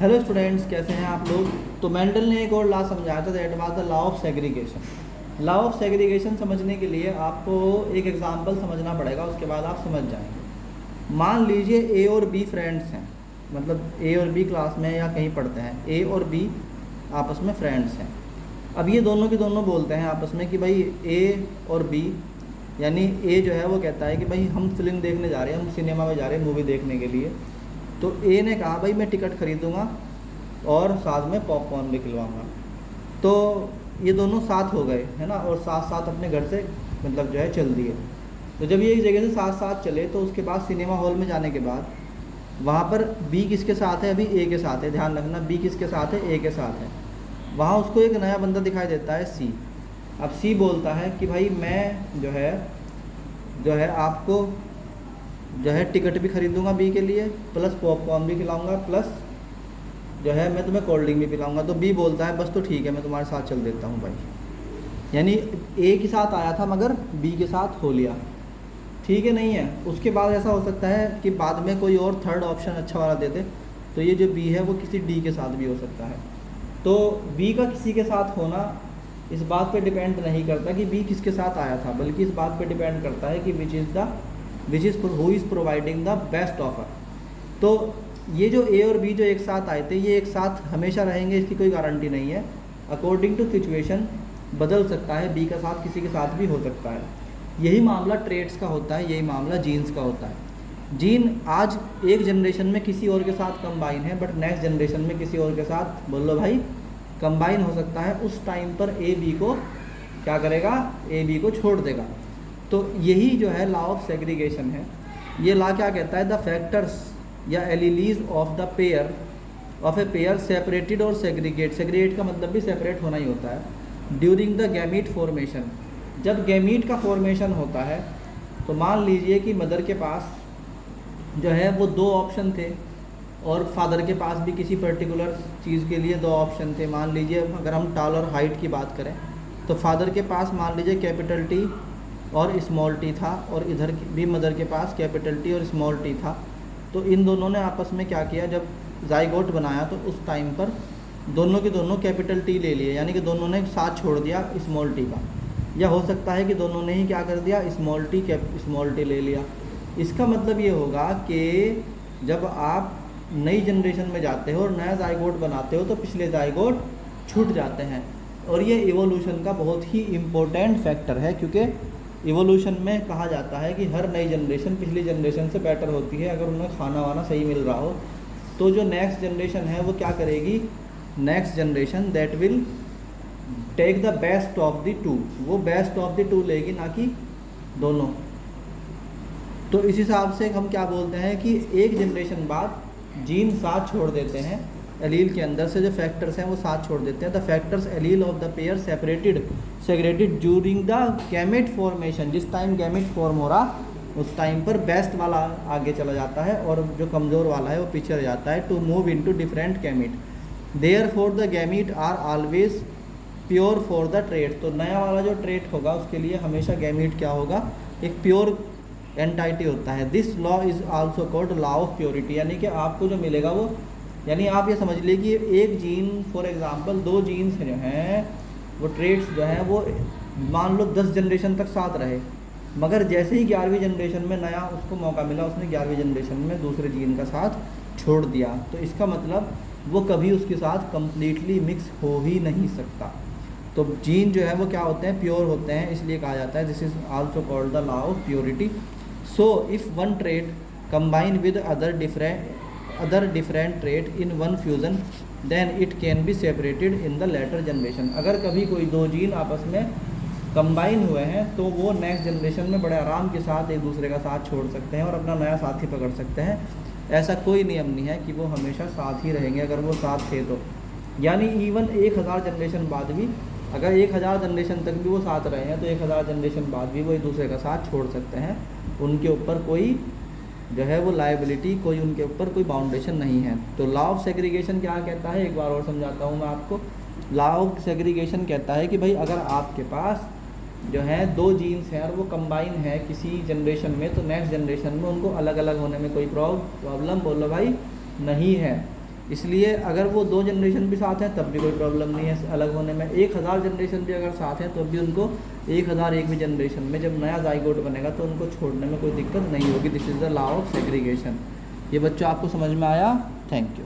Hello students, कैसे हैं आप लोग। तो मेंडल ने एक और लॉ समझाया था, that was the law of segregation. Law of segregation समझने के लिए आपको एक एग्जांपल समझना पड़ेगा, उसके बाद आप समझ जाएंगे। मान लीजिए ए और बी फ्रेंड्स हैं, मतलब ए और बी क्लास में या कहीं पढ़ते हैं। ए और बी आपस में फ्रेंड्स हैं। अब ये दोनों के दोनों बोलते हैं आपस में कि भाई ए और बी, यानी ए जो है वो कहता है कि भाई हम फिल्म देखने जा रहे हैं, हम सिनेमा में जा रहे हैं मूवी देखने के लिए। तो ए ने कहा भाई मैं टिकट खरीदूँगा और साथ में पॉपकॉर्न भी खिलवाऊँगा। तो ये दोनों साथ हो गए, है ना, और साथ साथ अपने घर से मतलब जो है चल दिए। तो जब ये एक जगह से साथ साथ चले तो उसके बाद सिनेमा हॉल में जाने के बाद वहाँ पर बी किसके साथ है, अभी ए के साथ है, ध्यान रखना, बी किसके साथ है, ए के साथ है। वहाँ उसको एक नया बंदा दिखाई देता है, सी। अब सी बोलता है कि भाई मैं जो है आपको जो है टिकट भी खरीदूंगा बी के लिए, प्लस पॉपकॉर्न भी खिलाऊंगा, प्लस जो है मैं तुम्हें कोल्ड ड्रिंक भी पिलाऊंगा। तो बी बोलता है बस तो ठीक है, मैं तुम्हारे साथ चल देता हूँ भाई। यानी ए के साथ आया था मगर बी के साथ हो लिया, ठीक है नहीं है। उसके बाद ऐसा हो सकता है कि बाद में कोई और थर्ड ऑप्शन अच्छा वाला दे दे, तो ये जो बी है वो किसी डी के साथ भी हो सकता है। तो बी का किसी के साथ होना इस बात पे डिपेंड नहीं करता कि बी किसके साथ आया था, बल्कि इस बात पे डिपेंड करता है कि which is who is providing the best offer. तो ये जो ए और बी जो एक साथ आए थे, ये एक साथ हमेशा रहेंगे इसकी कोई गारंटी नहीं है। अकॉर्डिंग टू सिचुएशन बदल सकता है, बी का साथ किसी के साथ भी हो सकता है। यही मामला ट्रेड्स का होता है, यही मामला जीन्स का होता है। जीन आज एक जनरेशन में किसी और के साथ कंबाइन है, बट नेक्स्ट जनरेशन में किसी और के साथ बोलो भाई कंबाइन हो सकता है। उस टाइम पर ए बी को क्या करेगा, ए बी को छोड़ देगा। तो यही जो है लॉ ऑफ सेग्रीगेशन है। ये लॉ क्या कहता है, द फैक्टर्स या alleles of the pair of a pair separated और सेग्रीगेट। सेग्रीगेट का मतलब भी सेपरेट होना ही होता है। ड्यूरिंग द गैमीट फॉर्मेशन, जब गैमीट का फॉर्मेशन होता है तो मान लीजिए कि मदर के पास जो है वो दो ऑप्शन थे और फादर के पास भी किसी पर्टिकुलर चीज़ के लिए दो ऑप्शन थे। मान लीजिए अगर हम टाल और हाइट की बात करें तो फादर के पास मान लीजिए कैपिटल टी और स्मॉल टी था, और इधर भी मदर के पास कैपिटल टी और स्मॉल टी था। तो इन दोनों ने आपस में क्या किया, जब जाइगोट बनाया तो उस टाइम पर दोनों के दोनों कैपिटल टी ले लिए, यानी कि दोनों ने साथ छोड़ दिया स्मॉल टी का। या हो सकता है कि दोनों ने ही क्या कर दिया, स्मॉल टी ले लिया। इसका मतलब ये होगा कि जब आप नई जनरेशन में जाते हो और नया जाइगोट बनाते हो तो पिछले जाइगोट छूट जाते हैं। और ये इवोल्यूशन का बहुत ही इम्पोर्टेंट फैक्टर है, क्योंकि इवोल्यूशन में कहा जाता है कि हर नई जनरेशन पिछली जनरेशन से बेटर होती है अगर उन्हें खाना वाना सही मिल रहा हो। तो जो नेक्स्ट जनरेशन है वो क्या करेगी, next generation that will take the best of the two, वो बेस्ट ऑफ द टू लेगी, ना कि दोनों। तो इस हिसाब से हम क्या बोलते हैं कि एक जनरेशन बाद जीन साथ छोड़ देते हैं, एलील के अंदर से जो फैक्टर्स हैं वो साथ छोड़ देते हैं। The factors allele of the pair segregated during the gamete formation. जिस टाइम गैमेट फॉर्म हो रहा उस टाइम पर बेस्ट वाला आगे चला जाता है और जो कमज़ोर वाला है वो पीछे रह जाता है। To move into different gamete, therefore the gamete are always pure for the trait. तो नया वाला जो ट्रेट होगा उसके लिए हमेशा गैमेट क्या होगा, एक प्योर एंटाइटी होता है। This law is also called law of purity, यानी कि आपको जो मिलेगा वो, यानी आप ये समझ लीजिए कि एक जीन फॉर एग्जांपल दो जीन्स जो हैं वो ट्रेड्स जो हैं वो मान लो 10 जनरेशन तक साथ रहे, मगर जैसे ही 11वीं जनरेशन में नया उसको मौका मिला उसने 11वीं जनरेशन में दूसरे जीन का साथ छोड़ दिया। तो इसका मतलब वो कभी उसके साथ कम्प्लीटली मिक्स हो ही नहीं सकता। तो जीन जो है वो क्या होते हैं, प्योर होते हैं, इसलिए कहा जाता है this is also called the law of purity. So if one trait combine with other different trait in one fusion then it can be separated in the later generation. अगर कभी कोई दो जीन आपस में कंबाइन हुए हैं तो वो नेक्स्ट जनरेशन में बड़े आराम के साथ एक दूसरे का साथ छोड़ सकते हैं और अपना नया साथी पकड़ सकते हैं। ऐसा कोई नियम नहीं है कि वो हमेशा साथ ही रहेंगे अगर वो साथ थे तो। यानी इवन 1000 जनरेशन बाद भी, अगर 1000 जनरेशन तक भी वो साथ रहे हैं तो 1000 जनरेशन बाद भी वो एक दूसरे का साथ छोड़ सकते हैं। उनके ऊपर कोई जो है वो लायबिलिटी, कोई उनके ऊपर कोई बाउंडेशन नहीं है। तो लॉ ऑफ सेग्रीगेशन क्या कहता है, एक बार और समझाता हूँ मैं आपको। लॉ ऑफ सेग्रीगेशन कहता है कि भाई अगर आपके पास जो है दो जीन्स हैं और वो कंबाइन है किसी जनरेशन में, तो नेक्स्ट जनरेशन में उनको अलग अलग होने में कोई प्रॉब्लम बोलो भाई नहीं है। इसलिए अगर वो 2 जनरेशन भी साथ हैं तब भी कोई प्रॉब्लम नहीं है अलग होने में। 1000 जनरेशन भी अगर साथ हैं तो भी उनको 1001 भी जनरेशन में जब नया जाइगोट बनेगा तो उनको छोड़ने में कोई दिक्कत नहीं होगी। This is the law of segregation. ये बच्चों आपको समझ में आया? Thank you.